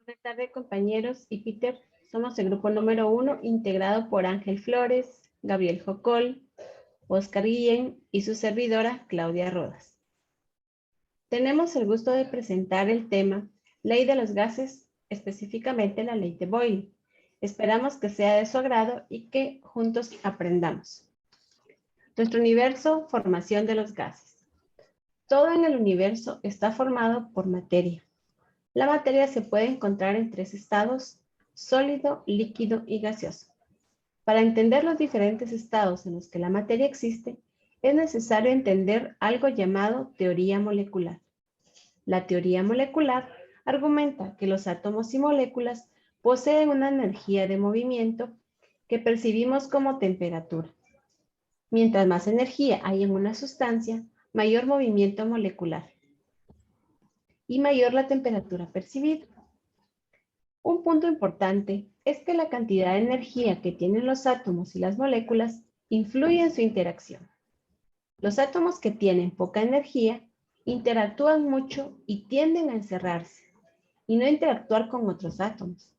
Buenas tardes, compañeros y Peter. Somos el grupo número 1, integrado por Ángel Flores, Gabriel Jocol, Oscar Guillén y su servidora, Claudia Rodas. Tenemos el gusto de presentar el tema Ley de los Gases, específicamente la Ley de Boyle. Esperamos que sea de su agrado y que juntos aprendamos. Nuestro universo, formación de los gases. Todo en el universo está formado por materia. La materia se puede encontrar en tres estados: sólido, líquido y gaseoso. Para entender los diferentes estados en los que la materia existe, es necesario entender algo llamado teoría molecular. La teoría molecular argumenta que los átomos y moléculas poseen una energía de movimiento que percibimos como temperatura. Mientras más energía hay en una sustancia, mayor movimiento molecular y mayor la temperatura percibida. Un punto importante es que la cantidad de energía que tienen los átomos y las moléculas influye en su interacción. Los átomos que tienen poca energía interactúan mucho y tienden a encerrarse y no interactuar con otros átomos.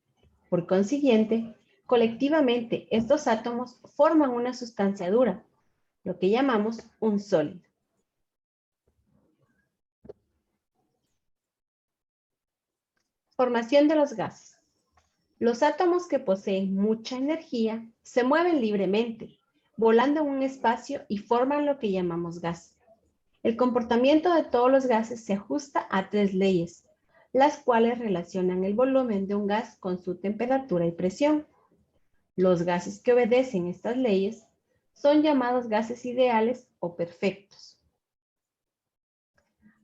Por consiguiente, colectivamente estos átomos forman una sustancia dura, lo que llamamos un sólido. Formación de los gases. Los átomos que poseen mucha energía se mueven libremente, volando en un espacio y forman lo que llamamos gas. El comportamiento de todos los gases se ajusta a tres leyes, las cuales relacionan el volumen de un gas con su temperatura y presión. Los gases que obedecen estas leyes son llamados gases ideales o perfectos.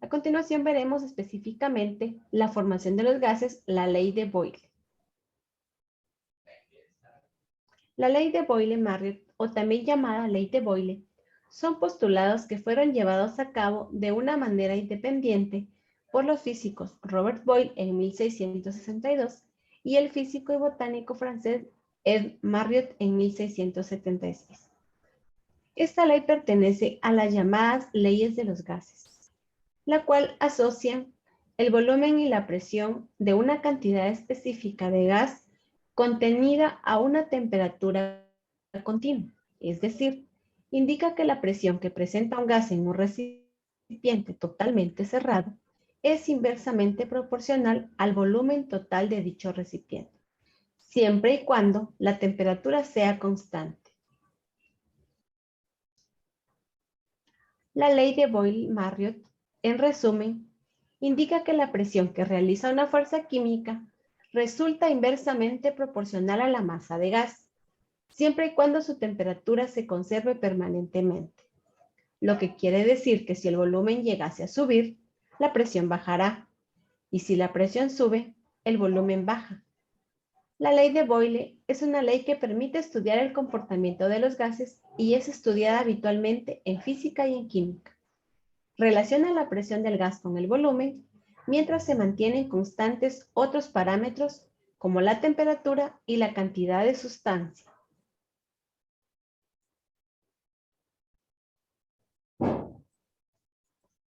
A continuación veremos específicamente la formación de los gases, la ley de Boyle. La ley de Boyle-Marriott, o también llamada ley de Boyle, son postulados que fueron llevados a cabo de una manera independiente por los físicos Robert Boyle en 1662 y el físico y botánico francés Ed Marriott en 1676. Esta ley pertenece a las llamadas leyes de los gases, la cual asocian el volumen y la presión de una cantidad específica de gas contenida a una temperatura continua, es decir, indica que la presión que presenta un gas en un recipiente totalmente cerrado es inversamente proporcional al volumen total de dicho recipiente, siempre y cuando la temperatura sea constante. La ley de Boyle-Marriott, en resumen, indica que la presión que realiza una fuerza química resulta inversamente proporcional a la masa de gas, siempre y cuando su temperatura se conserve permanentemente. Lo que quiere decir que si el volumen llegase a subir, la presión bajará, y si la presión sube, el volumen baja. La ley de Boyle es una ley que permite estudiar el comportamiento de los gases y es estudiada habitualmente en física y en química. Relaciona la presión del gas con el volumen, mientras se mantienen constantes otros parámetros como la temperatura y la cantidad de sustancia.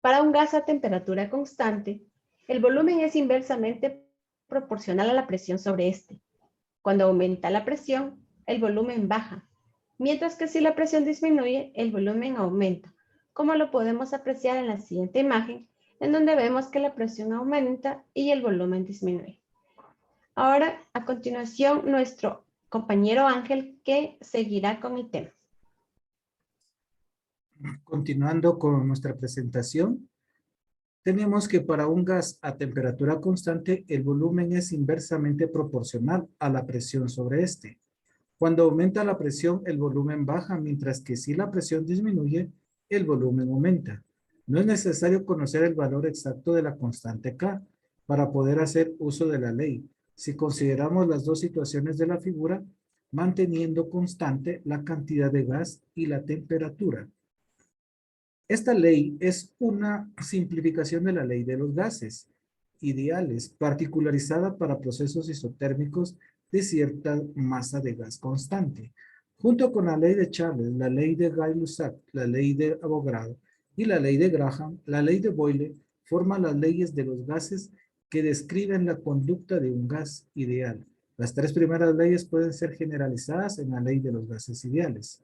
Para un gas a temperatura constante, el volumen es inversamente proporcional a la presión sobre este. Cuando aumenta la presión, el volumen baja, mientras que si la presión disminuye, el volumen aumenta, como lo podemos apreciar en la siguiente imagen, en donde vemos que la presión aumenta y el volumen disminuye. Ahora, a continuación, nuestro compañero Ángel, que seguirá con el tema. Continuando con nuestra presentación, tenemos que para un gas a temperatura constante, el volumen es inversamente proporcional a la presión sobre este. Cuando aumenta la presión, el volumen baja, mientras que si la presión disminuye, el volumen aumenta. No es necesario conocer el valor exacto de la constante K para poder hacer uso de la ley, si consideramos las dos situaciones de la figura, manteniendo constante la cantidad de gas y la temperatura. Esta ley es una simplificación de la ley de los gases ideales, particularizada para procesos isotérmicos de cierta masa de gas constante. Junto con la ley de Charles, la ley de Gay-Lussac, la ley de Avogadro y la ley de Graham, la ley de Boyle forma las leyes de los gases que describen la conducta de un gas ideal. Las tres primeras leyes pueden ser generalizadas en la ley de los gases ideales.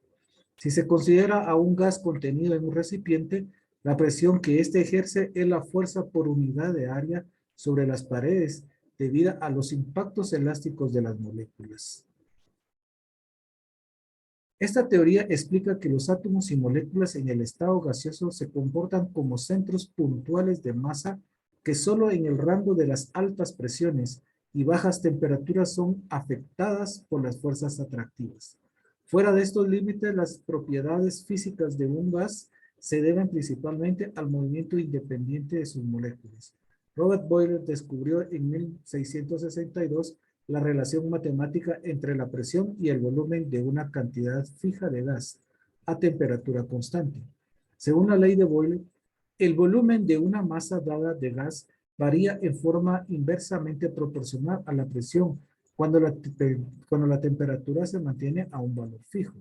Si se considera a un gas contenido en un recipiente, la presión que éste ejerce es la fuerza por unidad de área sobre las paredes debido a los impactos elásticos de las moléculas. Esta teoría explica que los átomos y moléculas en el estado gaseoso se comportan como centros puntuales de masa que solo en el rango de las altas presiones y bajas temperaturas son afectadas por las fuerzas atractivas. Fuera de estos límites, las propiedades físicas de un gas se deben principalmente al movimiento independiente de sus moléculas. Robert Boyle descubrió en 1662 la relación matemática entre la presión y el volumen de una cantidad fija de gas a temperatura constante. Según la ley de Boyle, el volumen de una masa dada de gas varía en forma inversamente proporcional a la presión cuando la temperatura se mantiene a un valor fijo.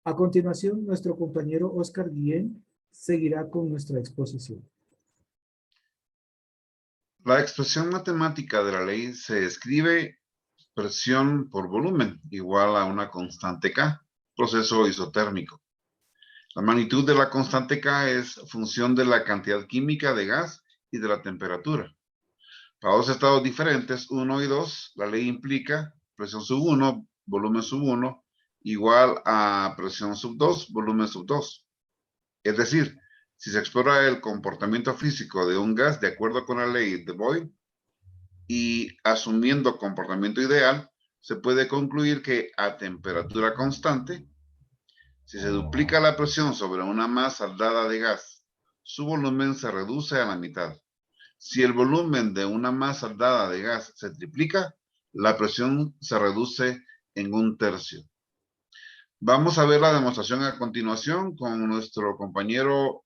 A continuación, nuestro compañero Oscar Guillén seguirá con nuestra exposición. La expresión matemática de la ley se escribe presión por volumen igual a una constante K, proceso isotérmico. La magnitud de la constante K es función de la cantidad química de gas y de la temperatura. Para dos estados diferentes, 1 y 2, la ley implica presión sub 1, volumen sub 1, igual a presión sub 2, volumen sub 2. Es decir, si se explora el comportamiento físico de un gas de acuerdo con la ley de Boyle y asumiendo comportamiento ideal, se puede concluir que a temperatura constante, si se duplica la presión sobre una masa dada de gas, su volumen se reduce a la mitad. Si el volumen de una masa dada de gas se triplica, la presión se reduce en 1/3. Vamos a ver la demostración a continuación con nuestro compañero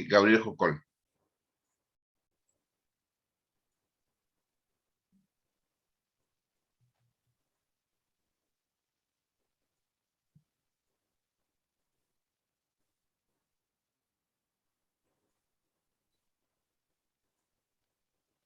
Gabriel Jocol.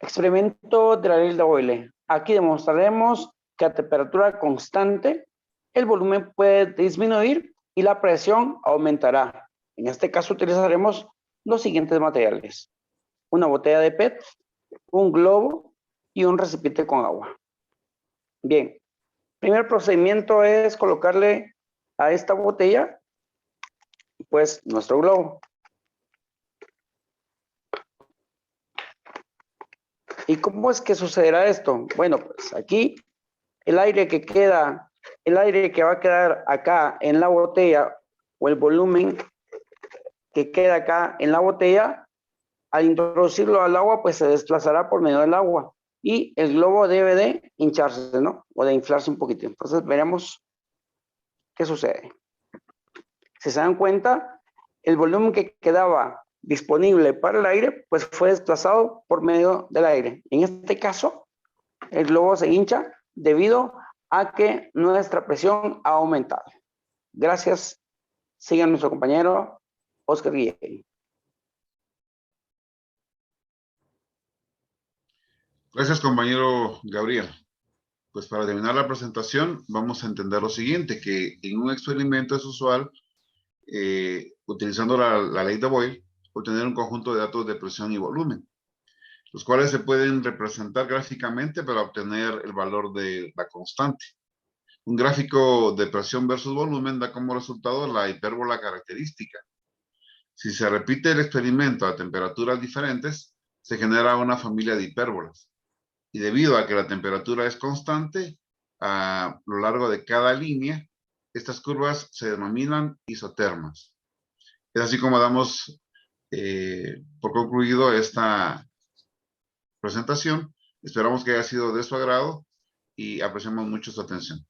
Experimento de la ley de Boyle. Aquí demostraremos que a temperatura constante el volumen puede disminuir y la presión aumentará. En este caso utilizaremos los siguientes materiales: una botella de PET, un globo y un recipiente con agua. Bien, el primer procedimiento es colocarle a esta botella pues nuestro globo. ¿Y cómo es que sucederá esto? Bueno, pues aquí el aire que va a quedar acá en la botella, o el volumen que queda acá en la botella, al introducirlo al agua, pues se desplazará por medio del agua y el globo debe de hincharse, ¿no? O de inflarse un poquito. Entonces veremos qué sucede. Si se dan cuenta, el volumen que quedaba disponible para el aire, pues fue desplazado por medio del aire. En este caso, el globo se hincha debido a que nuestra presión ha aumentado. Gracias. Sigan nuestro compañero Oscar Guillén. Gracias, compañero Gabriel. Pues para terminar la presentación, vamos a entender lo siguiente, que en un experimento es usual, utilizando la ley de Boyle, obtener un conjunto de datos de presión y volumen, los cuales se pueden representar gráficamente para obtener el valor de la constante. Un gráfico de presión versus volumen da como resultado la hipérbola característica. Si se repite el experimento a temperaturas diferentes, se genera una familia de hipérbolas. Y debido a que la temperatura es constante, a lo largo de cada línea, estas curvas se denominan isotermas. Es así como damos por concluido esta presentación. Esperamos que haya sido de su agrado y apreciamos mucho su atención.